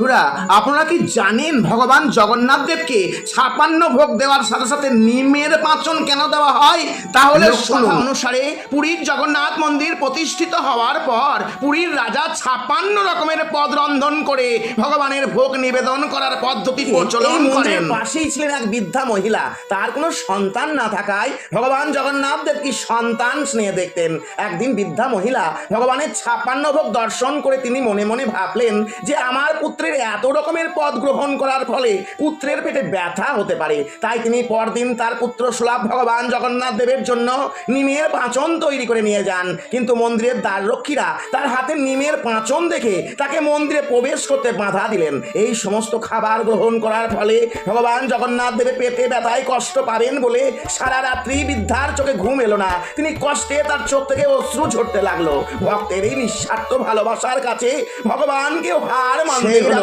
বন্ধুরা, আপনারা কি জানেন ভগবান জগন্নাথ দেবকে 56 ভোগ দেওয়ার সাথে সাথে নিমের পাঁচন কেন দেওয়া হয়? তাহলে শুনুন। অনুসারে পুরীর জগন্নাথ মন্দির প্রতিষ্ঠিত হওয়ার পর পুরীর রাজা 56 রকমের পদ রন্ধন করে ভগবানের ভোগ নিবেদন করার পদ্ধতি প্রচলন করেন। পাশেই ছিলেন এক বৃদ্ধা মহিলা, তার কোনো সন্তান না থাকায় ভগবান জগন্নাথ দেব কি সন্তান স্নেহে দেখতেন। একদিন বৃদ্ধা মহিলা ভগবানের 56 ভোগ দর্শন করে তিনি মনে মনে ভাবলেন যে আমার পুত্রের এত রকমের পদ গ্রহণ করার ফলে পুত্রের পেটে ব্যথা হতে পারে। তাই তিনি পরদিন তার পুত্র সুলভ ভগবান জগন্নাথ দেবের জন্য নিমের পাঁচন তৈরি করে নিয়ে যান। কিন্তু মন্দিরের দ্বাররক্ষীরা তার হাতে নিমের পাঁচন দেখে তাকে মন্দিরে প্রবেশ করতে বাধা দিলেন। এই সমস্ত খাবার গ্রহণ করার ফলে ভগবান জগন্নাথ দেবের পেটে ব্যথায় কষ্ট পাবেন বলে সারা রাত্রি বৃদ্ধার চোখে ঘুম এলো না। তিনি কষ্টে তার চোখ থেকে অশ্রু ঝরতে লাগলো। ভক্তের এই নিঃস্বার্থ ভালোবাসার কাছে ভগবানকে হার মানতে